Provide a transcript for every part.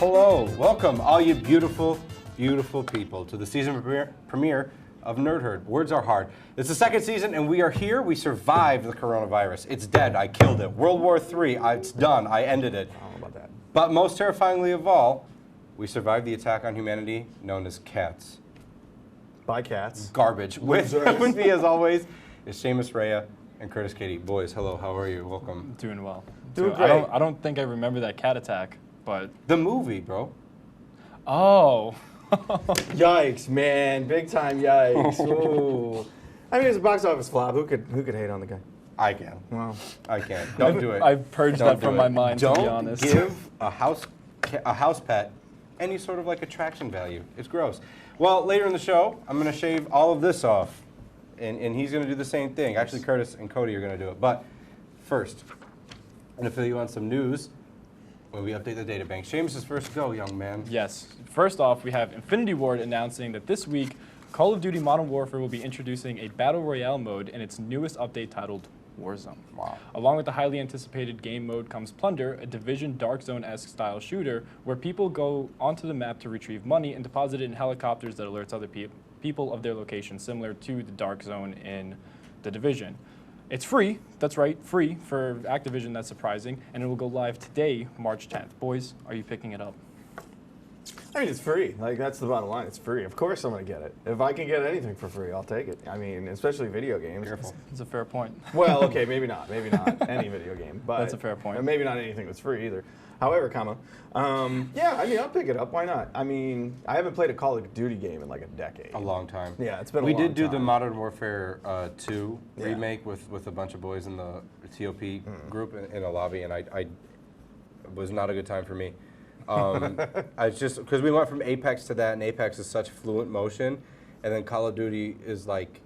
Hello, welcome all you beautiful, beautiful people to the season premiere of Nerd Herd. Words are hard. It's the second season and we are here. We survived the coronavirus. It's dead, I killed it. World War III, it's done, I ended it. I don't know about that. But most terrifyingly of all, we survived the attack on humanity known as cats. Bye, cats. Garbage. With me as always is Seamus Rhea and Curtis Katie. Boys, hello, how are you? Welcome. Doing well. Doing So great. I don't think I remember that cat attack, but The movie, bro. oh. Yikes, man. Big time yikes. Ooh. I mean, it's a box office flop. Who could hate on the guy? I can. Well, I can't. Don't do it. I've purged Don't that do from it. my mind, Don't to be honest. give a house pet any sort of like attraction value. It's gross. Well, later in the show, I'm going to shave all of this off, and he's going to do the same thing. Actually, Curtis and Cody are going to do it. But first, I'm going to fill you on some news when we update the data bank. Seamus is first. Go, young man. Yes. First off, we have Infinity Ward announcing that this week, Call of Duty Modern Warfare will be introducing a Battle Royale mode in its newest update titled Warzone. Wow. Along with the highly anticipated game mode comes Plunder, a Division Dark Zone-esque style shooter where people go onto the map to retrieve money and deposit it in helicopters that alerts other people of their location, similar to the Dark Zone in the Division. It's free, that's right, free for Activision, that's surprising, and it will go live today, March 10th. Boys, are you picking it up? I mean, it's free. Like, that's the bottom line. It's free. Of course I'm going to get it. If I can get anything for free, I'll take it. I mean, especially video games. Careful. It's a fair point. Well, okay, maybe not. Maybe not any video game. But That's a fair point. and maybe not anything that's free either. However, yeah, I mean, I'll pick it up. Why not? I mean, I haven't played a Call of Duty game in like a decade. A long time. Yeah, it's been a We long did do the time. Modern Warfare 2 Yeah. remake with a bunch of boys in the TOP group in a lobby, and I it was not a good time for me. I just because we went from Apex to that, and Apex is such fluent motion, and then Call of Duty is like,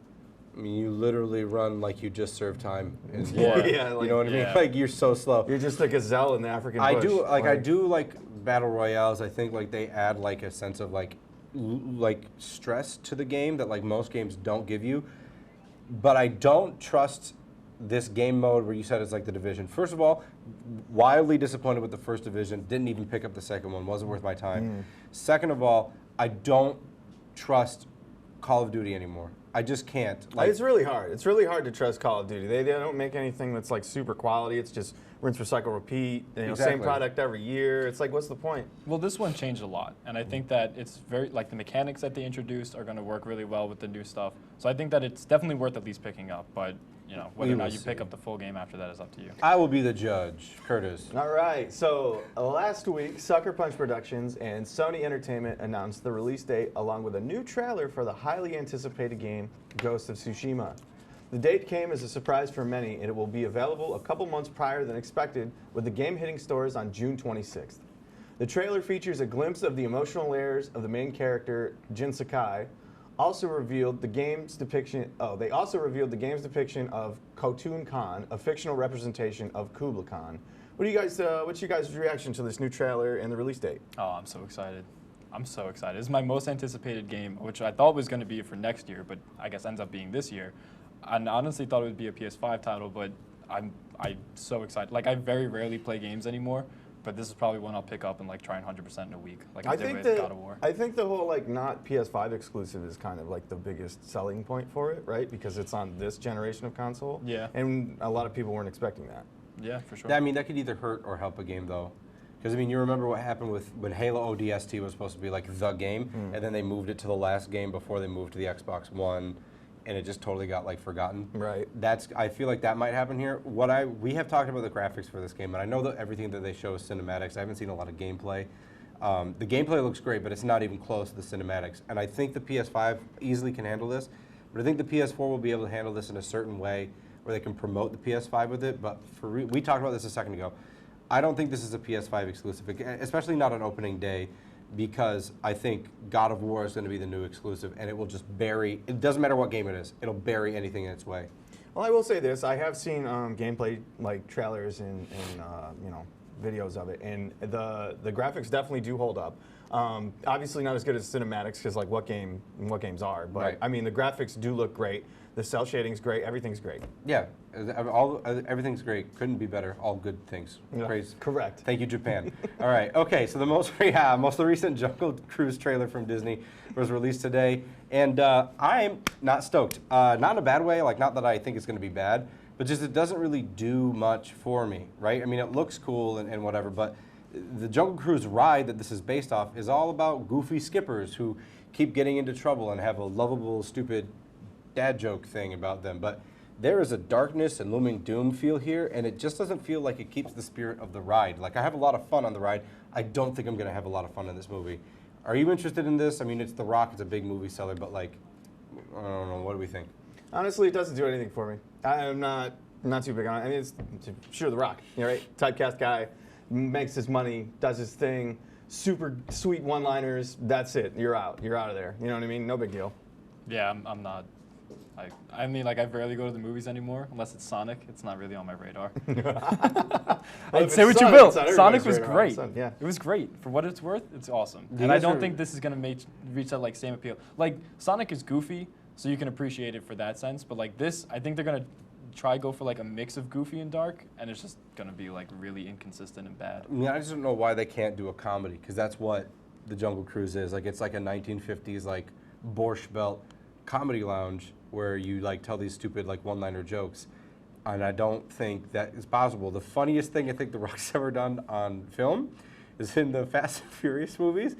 I mean, you literally run like you just served time in war. Yeah, you like- know what I mean? yeah. Like you're so slow. You're just a gazelle in the African I bush. do like battle royales. I think like they add like a sense of like stress to the game that like most games don't give you. But I don't trust this game mode where you said it's like the Division. First of all, wildly disappointed with the first Division. Didn't even pick up the second one. Wasn't worth my time. Second of all, I don't trust Call of Duty anymore. I just can't. Like, It's really hard. It's really hard to trust Call of Duty. They don't make anything that's like super quality. It's just rinse, recycle, repeat. Same Exactly. product every year. It's like, what's the point? Well, this one changed a lot, and I think that it's very, like the mechanics that they introduced are going to work really well with the new stuff. So I think that it's definitely worth at least picking up, but whether We or not will you pick see. up the full game after that is up to you. I will be the judge, Curtis. All right. So last week, Sucker Punch Productions and Sony Entertainment announced the release date along with a new trailer for the highly anticipated game Ghost of Tsushima. The date came as a surprise for many, and it will be available a couple months prior than expected, with the game hitting stores on June 26th. The trailer features a glimpse of the emotional layers of the main character, Jin Sakai. Also revealed the game's depiction. Oh, they also revealed the game's depiction of Khotun Khan, a fictional representation of Kublai Khan. What's your guys' reaction to this new trailer and the release date? Oh, I'm so excited. I'm so excited. This is my most anticipated game, which I thought was going to be for next year, but I guess ends up being this year. I honestly thought it would be a PS5 title, but I'm so excited. Like, I very rarely play games anymore, but this is probably one I'll pick up and like try and 100% in a week, like I did with God of War. I think the whole like not PS5 exclusive is kind of like the biggest selling point for it, right? Because it's on this generation of console. Yeah. And a lot of people weren't expecting that. Yeah, for sure. I mean, that could either hurt or help a game, though. Because, I mean, you remember what happened with when Halo ODST was supposed to be like the game, and then they moved it to the last game before they moved to the Xbox One, and it just totally got like forgotten. Right. I feel like that might happen here. We have talked about the graphics for this game, and I know that everything that they show is cinematics. I haven't seen a lot of gameplay. The gameplay looks great, but it's not even close to the cinematics. And I think the PS5 easily can handle this, but I think the PS4 will be able to handle this in a certain way where they can promote the PS5 with it. But we talked about this a second ago. I don't think this is a PS5 exclusive, especially not on opening day, because I think God of War is going to be the new exclusive, and it will just bury. It doesn't matter what game it is; it'll bury anything in its way. Well, I will say this: I have seen gameplay like trailers and videos of it, and the graphics definitely do hold up. Obviously, not as good as cinematics, because like what games are, but Right. I mean the graphics do look great. The cell shading's great. Everything's great. Yeah, everything's great. Couldn't be better. All good things. Yeah, Praise. correct. Thank you, Japan. All right. Okay. So the most recent Jungle Cruise trailer from Disney was released today, and I'm not stoked. Not in a bad way. Like, not that I think it's going to be bad, but just it doesn't really do much for me, right? I mean, it looks cool and whatever, but the Jungle Cruise ride that this is based off is all about goofy skippers who keep getting into trouble and have a lovable, stupid dad joke thing about them. But there is a darkness and looming doom feel here, and it just doesn't feel like it keeps the spirit of the ride. Like, I have a lot of fun on the ride. I don't think I'm going to have a lot of fun in this movie. Are you interested in this? I mean, it's The Rock. It's a big movie seller, but, like, I don't know. What do we think? Honestly, it doesn't do anything for me. I'm not too big on it. I mean, it's sure The Rock, right? Typecast guy, makes his money, does his thing, super sweet one-liners. That's it. You're out. You're out of there. You know what I mean? No big deal. Yeah, I'm not. I mean, like, I rarely go to the movies anymore unless it's Sonic. It's not really on my radar. I'd say what you will. Sonic was great. Yeah. It was great. For what it's worth, it's awesome. You And I guys don't are- think this is going to reach that, like, same appeal. Like, Sonic is goofy, so you can appreciate it for that sense. But, like, this, I think they're going to try go for, like, a mix of goofy and dark, and it's just going to be, like, really inconsistent and bad. I mean, I just don't know why they can't do a comedy, because that's what the Jungle Cruise is. Like, it's like a 1950s, like, Borscht Belt comedy lounge where you, like, tell these stupid, like, one-liner jokes. And I don't think that is possible. The funniest thing I think The Rock's ever done on film is in the Fast and Furious movies,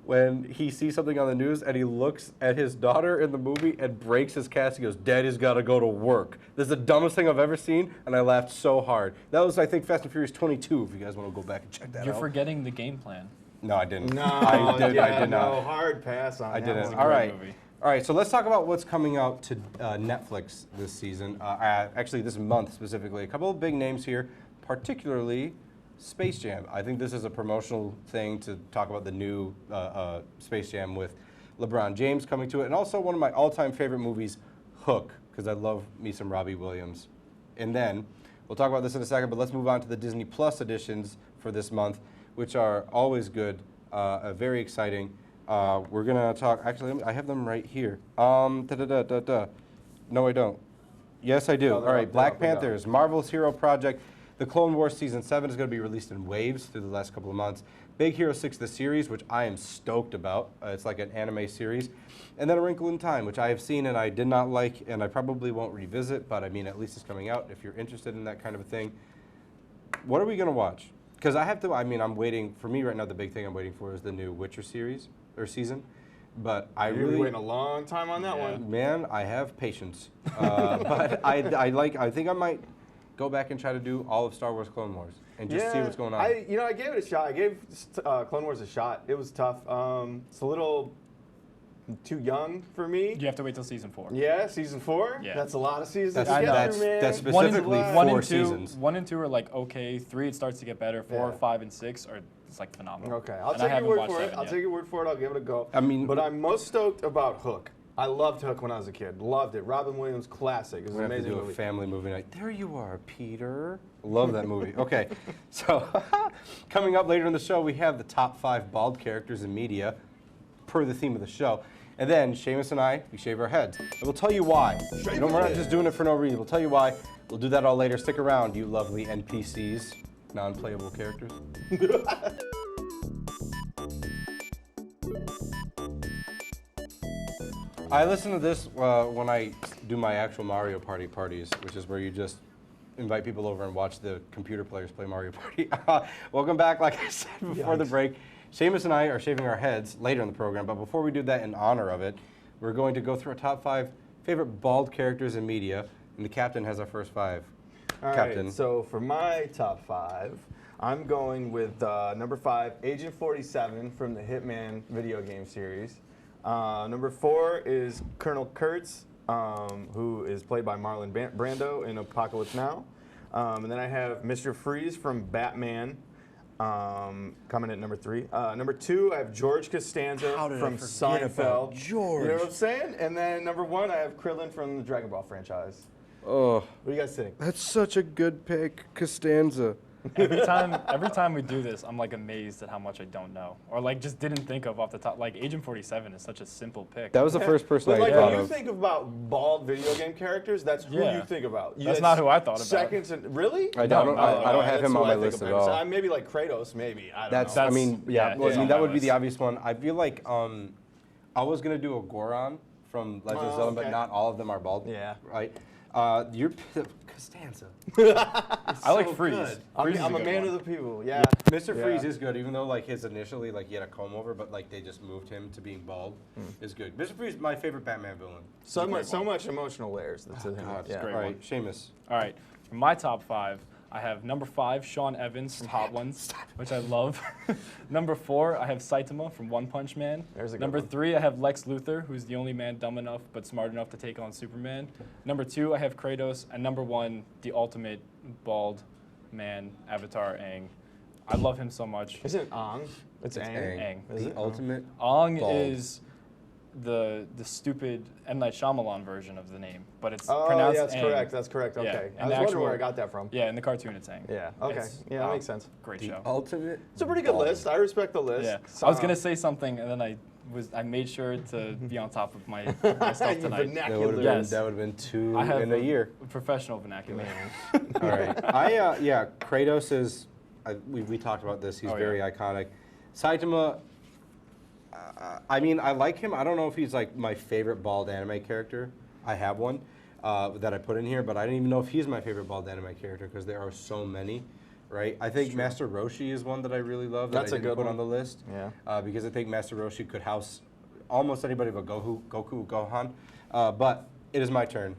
when he sees something on the news and he looks at his daughter in the movie and breaks his cast. He goes, "Daddy's got to go to work." This is the dumbest thing I've ever seen, and I laughed so hard. That was, I think, Fast and Furious 22, if you guys want to go back and check that You're out. forgetting the game plan. No, I didn't. No, I did yeah, not. No, hard pass on I that didn't. one. All right. movie. All right, so let's talk about what's coming out to Netflix this season. Actually, this month specifically. A couple of big names here, particularly Space Jam. I think this is a promotional thing to talk about the new Space Jam with LeBron James coming to it. And also one of my all-time favorite movies, Hook, because I love me some Robbie Williams. And then, we'll talk about this in a second, but let's move on to the Disney Plus editions for this month, which are always good, very exciting. We're going to talk, actually, I have them right here. No, I don't. Yes, I do. No, All they're right, up, Black they're up. Panthers, Marvel's Hero Project. The Clone Wars Season 7 is going to be released in waves through the last couple of months. Big Hero 6, the series, which I am stoked about. It's like an anime series. And then A Wrinkle in Time, which I have seen and I did not like, and I probably won't revisit, but I mean, at least it's coming out if you're interested in that kind of a thing. What are we going to watch? Because I'm waiting, for me right now, the big thing I'm waiting for is the new Witcher series, or season. But I You're really, waiting a long time on that Yeah. one. man, I have patience. But I think I might go back and try to do all of Star Wars Clone Wars and just see what's going on. I gave it a shot. I gave Clone Wars a shot. It was tough. It's a little too young for me. You have to wait till season 4. Yeah, season 4. Yeah. That's a lot of seasons That's- to get that's- through, man. that's One and, specifically one four and two, seasons. 1 and 2 are like okay. 3 it starts to get better. 4, Yeah. 5, and 6 are it's like phenomenal. Okay, I'll And I take your haven't word watched for it. 7 I'll yet. take your word for it. I'll give it a go. I mean- but I'm most stoked about Hook. I loved Hook when I was a kid. Loved it. Robin Williams classic. It was We're an gonna have to amazing do a movie. family movie night. There you are, Peter. Love that movie. Okay, so coming up later in the show, we have the top 5 bald characters in media, per the theme of the show. And then Seamus and I, we shave our heads. And we'll tell you why. We're not just doing it for no reason. We'll tell you why. We'll do that all later. Stick around, you lovely NPCs, non-playable characters. I listen to this when I do my actual Mario Party parties, which is where you just invite people over and watch the computer players play Mario Party. Welcome back, like I said before the Yikes. break. Seamus and I are shaving our heads later in the program, but before we do that in honor of it, we're going to go through our top 5 favorite bald characters in media, and the captain has our first 5. All Captain. right, so for my top 5, I'm going with number 5, Agent 47 from the Hitman video game series. Number 4 is Colonel Kurtz, who is played by Marlon Brando in Apocalypse Now. And then I have Mr. Freeze from Batman, coming at number 3. Number 2, I have George Costanza How did I from forget about Seinfeld. George? You know what I'm saying? And then number 1, I have Krillin from the Dragon Ball franchise. Oh, What do you guys think? that's such a good pick, Costanza. every time we do this, I'm like amazed at how much I don't know, or like just didn't think of off the top. Like Agent 47 is such a simple pick. That was the first person But I like thought when you of. think about bald video game characters, that's who Yeah. you think about. That's not who I thought about. Seconds and really? I don't have that's him who on I my think list of at him. So, all. maybe like Kratos, maybe. I don't That's, know. I mean, yeah, yeah, well, he's I mean, on that my would be the list. obvious one. I feel like I was gonna do a Goron from Legend of Oh, Zelda, okay. but not all of them are bald. Yeah. Right. You're Costanza. I like so Freeze. good. Freeze is I'm a good man one. of the people. Yeah. Mr. Yeah. Freeze is good, even though like his initially like he had a comb over, but like they just moved him to being bald. Is good. Mr. Freeze is my favorite Batman villain. So great much, one. emotional layers to him. God, Yeah. great All one. right, Seamus. All right, for my top 5, I have number 5, Sean Evans from Hot Ones, which I love. Number 4, I have Saitama from One Punch Man. There's a good Number one. 3, I have Lex Luthor, who's the only man dumb enough but smart enough to take on Superman. Number 2, I have Kratos, and number 1, the ultimate bald man, Avatar Aang. I love him so much. Isn't it Aang? It's Aang. Aang. Is The it? ultimate. Aang Bald. is the stupid M. Night Shyamalan version of the name, but it's Oh, pronounced yeah, that's Aang. correct. That's correct. Yeah, Okay. and I was the wondering where I actual- got that from. Yeah, in the cartoon it's Aang. Yeah. Okay. It's, Yeah, that makes sense. Great The show. ultimate. It's a pretty good bald. list. I respect the list. Yeah, I was gonna say something, and then I made sure to be on top of my stuff You tonight. vernacular. Yes. That would have been two I have in a year. Professional vernacular. All right. Yeah, Kratos is, we talked about this. He's Oh, yeah. very iconic. Saitama, I mean, I like him. I don't know if he's like my favorite bald anime character. I have one that I put in here, but I didn't even know if he's my favorite bald anime character because there are so many, right? I think Master Roshi is one that I really love that That's I a didn't good put one. on the list. Yeah. Because I think Master Roshi could house almost anybody but Goku, Gohan. But it is my turn.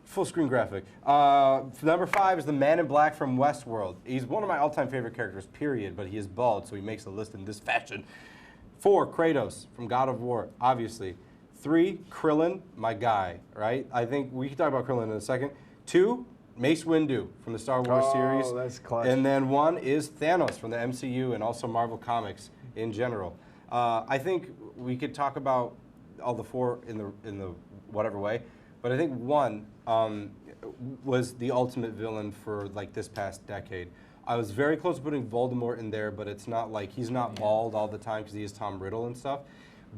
Full screen graphic. Number 5 is the Man in Black from Westworld. He's one of my all-time favorite characters, period, but he is bald, so he makes the list in this fashion. 4, Kratos from God of War, obviously. 3, Krillin, my guy, right? I think we can talk about Krillin in a second. 2, Mace Windu from the Star Wars Oh, series. that's clutch. And then 1 is Thanos from the MCU and also Marvel Comics in general. I think we could talk about all the 4 in the whatever way, but I think 1 was the ultimate villain for like this past decade. I was very close to putting Voldemort in there, but it's not like he's not bald all the time because he is Tom Riddle and stuff.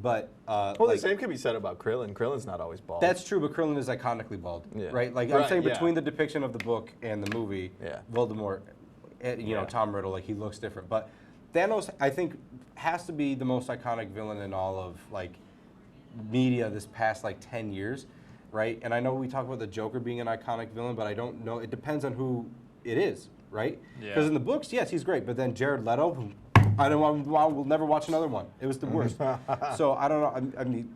But Well, like, the same could be said about Krillin. Krillin's not always bald. that's true, but Krillin is iconically bald, Yeah. right? Like I'm Right, saying, yeah. between the depiction of the book and the movie, Yeah. Voldemort, you know, Yeah. Tom Riddle, like he looks different. But Thanos, I think, has to be the most iconic villain in all of like media this past like 10 years, right? And I know we talk about the Joker being an iconic villain, but I don't know. It depends on who it is, right? Yeah. Because in the books, yes, he's great, but then Jared Leto, who I don't want. We'll never watch another one. It was the worst. So I don't know. I mean,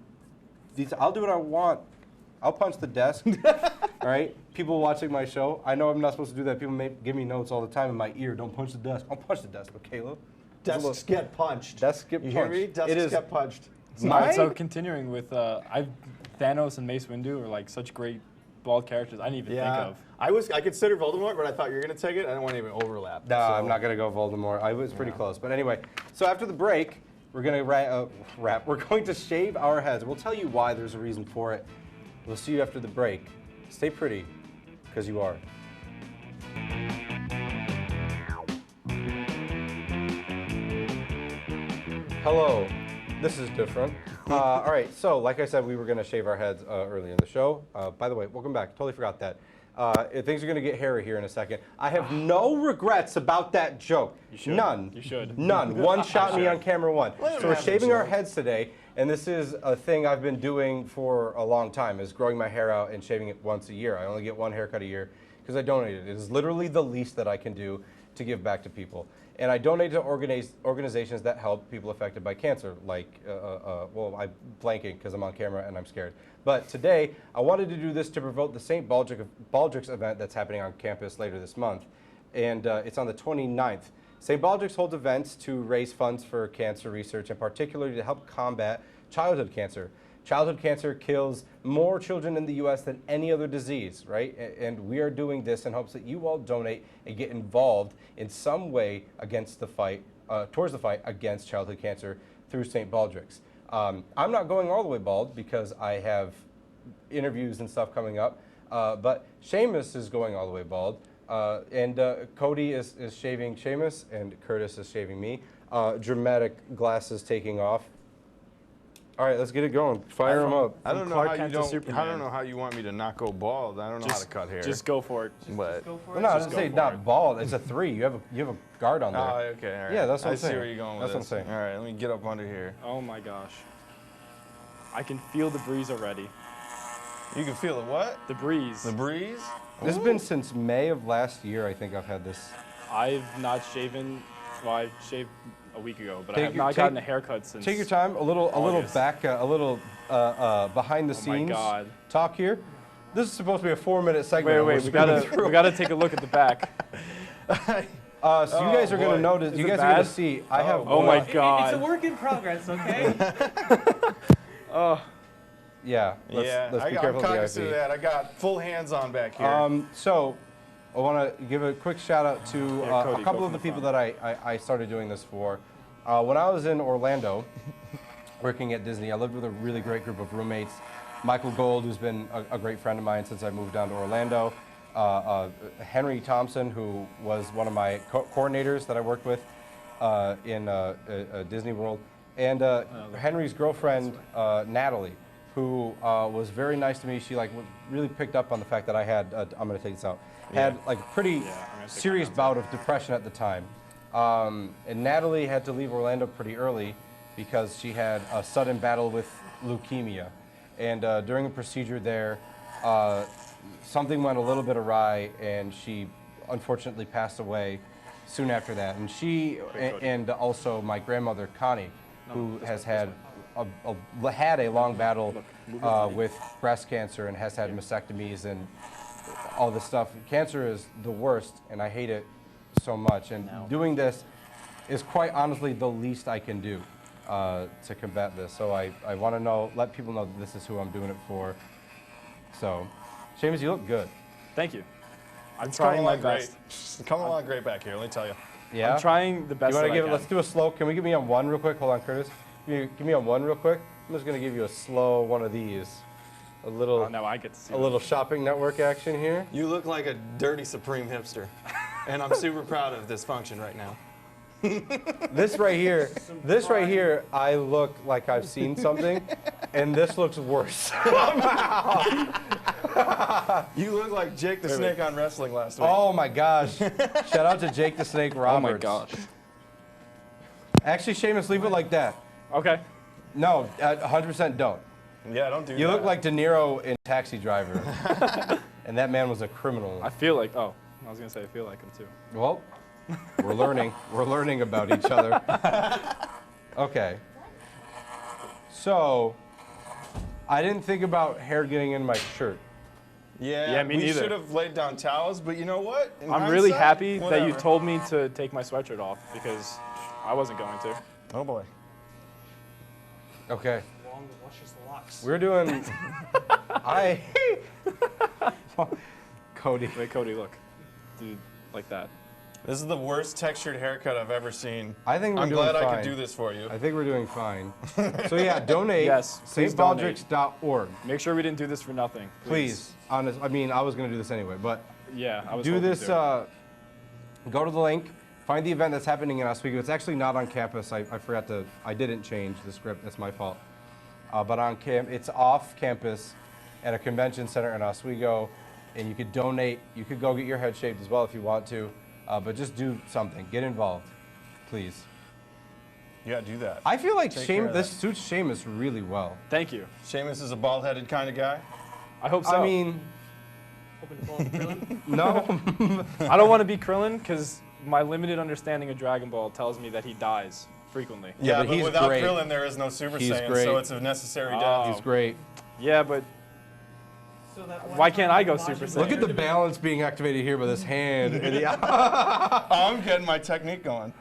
I'll do what I want. I'll punch the desk. All right. People watching my show. I know I'm not supposed to do that. People give me notes all the time in my ear. Don't punch the desk. I'll punch the desk, but Caleb. Desks get punched. Desks get You hear me? punched. Desks It is- get punched. All right, so Mine? continuing with, Thanos and Mace Windu are like such great bald characters I didn't even think Yeah. of. I considered Voldemort, but I thought you were gonna take it. I didn't want to even overlap. No, so. I'm not gonna go Voldemort. I was pretty close, but anyway. So after the break, we're gonna wrap. We're going to shave our heads. We'll tell you why. There's a reason for it. We'll see you after the break. Stay pretty, because you are. Hello. This is different. All right. So, like I said, we were gonna shave our heads early in the show. By the way, welcome back. Totally forgot that. Things are going to get hairy here in a second. I have no regrets about that joke. You should. None. You should. None. One shot me on camera one. Let him So we're have the shaving our joke. heads today, and this is a thing I've been doing for a long time, is growing my hair out and shaving it once a year. I only get one haircut a year because I donate it. It is literally the least that I can do to give back to people. And I donate to organizations that help people affected by cancer, like, well, I'm blanking because I'm on camera and I'm scared. But today, I wanted to do this to promote the St. Baldrick's event that's happening on campus later this month. And it's on the 29th. St. Baldrick's holds events to raise funds for cancer research, and particularly to help combat childhood cancer. Childhood cancer kills more children in the U.S. than any other disease, right? And we are doing this in hopes that you all donate and get involved in some way against the fight, towards the fight against childhood cancer through St. Baldrick's. I'm not going all the way bald because I have interviews and stuff coming up, but Seamus is going all the way bald. And Cody is shaving Seamus, and Curtis is shaving me. Dramatic glasses taking off. All right, let's get it going. Fire them up. I don't know Clark how you Kent to don't. I Superman. don't know how you want me to not go bald. I don't know how to cut hair. Just go for it. But Well, no, I didn't say not bald. It's a 3. You have a guard on there. oh, okay, all right. Yeah, that's what I I'm see saying. where you're going with That's what I'm this. saying. All right, let me get up under here. Oh my gosh. I can feel the breeze already. You can feel it. What? The breeze. The breeze? This has been since May of last year. I think I've had this. I've not shaven. Well, I shaved a week ago, but I Take have your- not gotten a take- haircut since. Take your time. A little August. back. A little behind the Oh my scenes God. talk here. This is supposed to be a 4-minute segment. Wait, and we we're gotta speeding through. we gotta take a look at the back. So you guys are gonna boy. notice. Is you it guys are gonna bad? see. I have. Oh my It's God. a work in progress, okay? Oh, Yeah. Let's be I'm careful of cognizant the of IP. that. I got full hands on back here. So, I want to give a quick shout out to Yeah, Cody, a couple go of the from the people front. that I started doing this for. When I was in Orlando, working at Disney, I lived with a really great group of roommates. Michael Gold, who's been a great friend of mine since I moved down to Orlando. Henry Thompson, who was one of my coordinators that I worked with in Disney World. And Henry's girlfriend, Natalie, who was very nice to me. She really picked up on the fact that I had, I'm gonna take this out, had like a pretty I'm gonna take serious that bout of depression at the time. And Natalie had to leave Orlando pretty early because she had a sudden battle with leukemia. And during a procedure there, something went a little bit awry, and she unfortunately passed away soon after that. And she and also my grandmother Connie, who has had a long battle with breast cancer and has had mastectomies and all this stuff. Cancer is the worst, and I hate it so much. And doing this is quite honestly the least I can do to combat this. So I want to let people know that this is who I'm doing it for. So, Seamus, you look good. thank you. I'm It's coming trying my along great. best. It's coming along great back here, let me tell you. Yeah. I'm trying the best. You want that to give I it? can. Let's do a slow. Can we give me on one real quick? Hold on, Curtis. Give me on one real quick. I'm just gonna give you a slow one of these. A little. Oh, now I get to see. A little shopping network action here. You look like a dirty Supreme hipster. And I'm super proud of this function right now. This right here, I look like I've seen something, and this looks worse. You look like Jake the Snake on wrestling last week. Oh my gosh! Shout out to Jake the Snake Roberts. Oh my gosh. Actually, Seamus, leave it like that. Okay. No, 100% don't. Yeah, don't do that. You look like De Niro in Taxi Driver, and that man was a criminal. I feel like. Oh, I was gonna say I feel like him too. Well, we're learning. We're learning about each other. Okay. So, I didn't think about hair getting in my shirt. Yeah, me we neither. should have laid down towels, but you know what? In I'm really hindsight, happy that you whatever. told me to take my sweatshirt off because I wasn't going to. Oh boy. Okay. Long luscious locks. We're doing. Cody. Wait, Cody, look. Dude, like that. This is the worst textured haircut I've ever seen. I think we're I'm doing glad fine. I could do this for you. I think we're doing fine. So yeah, donate. Yes, please donate. stbaldricks.org. Make sure we didn't do this for nothing. Please. Honest. I mean, I was gonna do this anyway, but Yeah, I was do hoping this. to. Go to the link. Find the event that's happening in Oswego. It's actually not on campus. I forgot to. I didn't change the script. That's my fault. But it's off campus at a convention center in Oswego, and you could donate. You could go get your head shaved as well if you want to. But just do something. Get involved, please. You gotta do that. I feel like Take care of this suits Seamus really well. Thank you. Seamus is a bald-headed kind of guy. I hope so. I mean, Hoping to pull off the villain. no. I don't want to be Krillin because my limited understanding of Dragon Ball tells me that he dies frequently. Yeah, but but he's without great. Krillin, there is no Super He's Saiyan, great. so it's a necessary Oh. death. He's great. Yeah, but So that Why can't I go Majin Super Buu Saiyan? Look at the Vegeta- balance being activated here by this hand. Oh, I'm getting my technique going.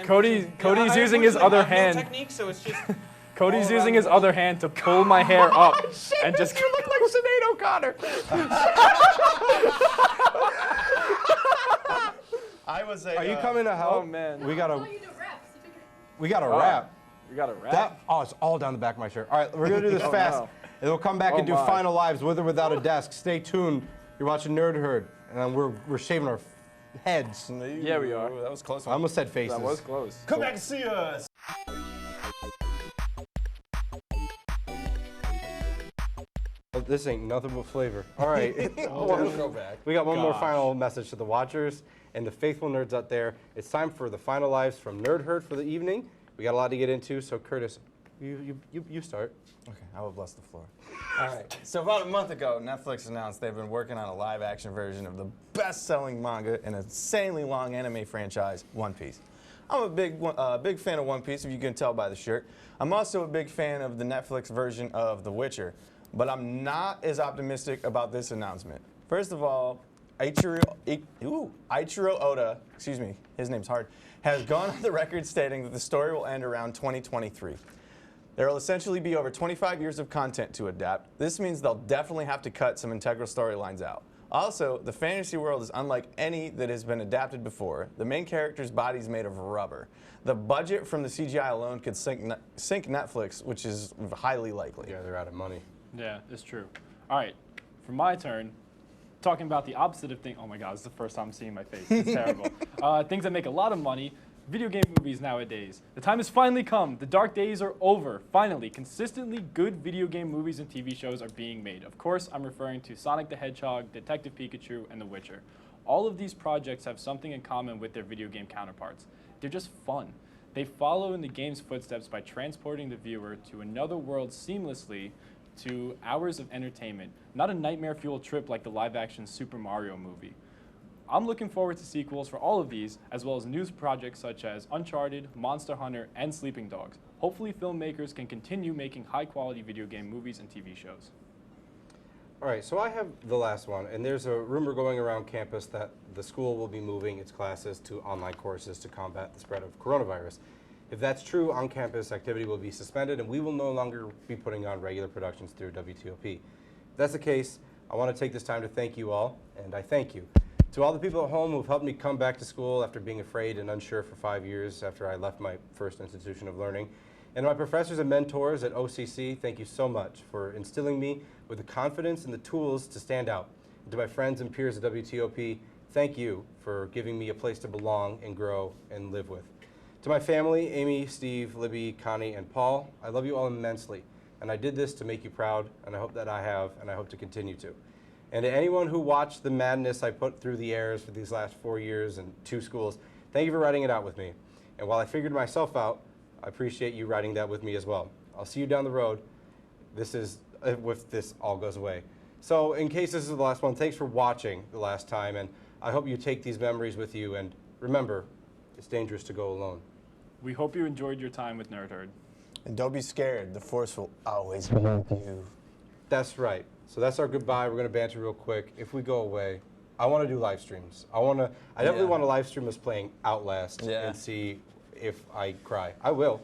Cody's I using his unfortunately other have no hand. technique, so it's just Cody's all using around his the other hand to pull my hair up and just. You look like Sinead O'Connor. I was a. Are you coming to help? Oh man, We got Oh, a you do reps. You figure- we got a Oh. wrap. we got a wrap. It's all down the back of my shirt. All right, we're gonna do this Oh, fast, no. and we'll come back Oh, and do my. final lives with or without a desk. Stay tuned. You're watching Nerd Herd, and then we're shaving our heads. Yeah, we are. That was close. I almost said faces. That was close. Come back and see us. Oh, this ain't nothing but flavor. All right. Throwback. We got one more Gosh. final message to the watchers and the faithful nerds out there. It's time for the final lives from Nerd Herd for the evening. We got a lot to get into, so Curtis, you start. Okay, I will bless the floor. All right. So about a month ago, Netflix announced they've been working on a live-action version of the best-selling manga and insanely long anime franchise, One Piece. I'm a big fan of One Piece, if you can tell by the shirt. I'm also a big fan of the Netflix version of The Witcher, but I'm not as optimistic about this announcement. First of all, Eiichiro Oda, excuse me, his name's hard, has gone on the record stating that the story will end around 2023. There will essentially be over 25 years of content to adapt. This means they'll definitely have to cut some integral storylines out. Also, the fantasy world is unlike any that has been adapted before. The main character's body is made of rubber. The budget from the CGI alone could sink Netflix, which is highly likely. Yeah, they're out of money. Yeah, it's true. All right, for my turn, talking about the opposite of things. Oh my God, it's the first time I'm seeing my face. It's terrible. Things that make a lot of money. Video game movies nowadays. The time has finally come. The dark days are over. Finally, consistently good video game movies and TV shows are being made. Of course, I'm referring to Sonic the Hedgehog, Detective Pikachu, and The Witcher. All of these projects have something in common with their video game counterparts. They're just fun. They follow in the game's footsteps by transporting the viewer to another world seamlessly to hours of entertainment, not a nightmare-fueled trip like the live-action Super Mario movie. I'm looking forward to sequels for all of these, as well as news projects such as Uncharted, Monster Hunter, and Sleeping Dogs. Hopefully, filmmakers can continue making high-quality video game movies and TV shows. All right, so I have the last one, and there's a rumor going around campus that the school will be moving its classes to online courses to combat the spread of coronavirus. If that's true, on-campus activity will be suspended, and we will no longer be putting on regular productions through WTOP. If that's the case, I want to take this time to thank you all, and I thank you. To all the people at home who've helped me come back to school after being afraid and unsure for 5 years after I left my first institution of learning, and my professors and mentors at OCC, thank you so much for instilling me with the confidence and the tools to stand out. And to my friends and peers at WTOP, thank you for giving me a place to belong and grow and live with. To my family, Amy, Steve, Libby, Connie, and Paul, I love you all immensely, and I did this to make you proud, and I hope that I have, and I hope to continue to. And to anyone who watched the madness I put through the airs for these last 4 years and 2 schools, thank you for writing it out with me. And while I figured myself out, I appreciate you writing that with me as well. I'll see you down the road. This is if this all goes away. So in case this is the last one, thanks for watching the last time, and I hope you take these memories with you, and remember, it's dangerous to go alone. We hope you enjoyed your time with Nerd Herd. And don't be scared. The Force will always be with you. That's right. So that's our goodbye. We're going to banter real quick. If we go away, I want to do live streams. I definitely want to live stream us playing Outlast and see if I cry. I will.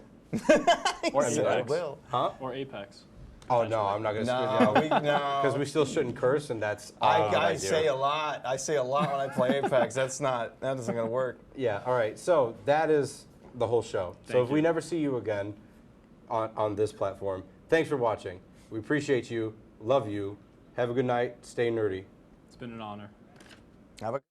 Or I Apex. will. Huh? Or Apex. Oh, no, I'm not going to No, screw you no. because we still shouldn't curse, and that's I say a lot. I say a lot when I play Apex. That isn't going to work. Yeah, all right. So that is the whole show. So Thank if we you. never see you again on this platform, thanks for watching. We appreciate you. Love you. Have a good night. Stay nerdy. It's been an honor. Have a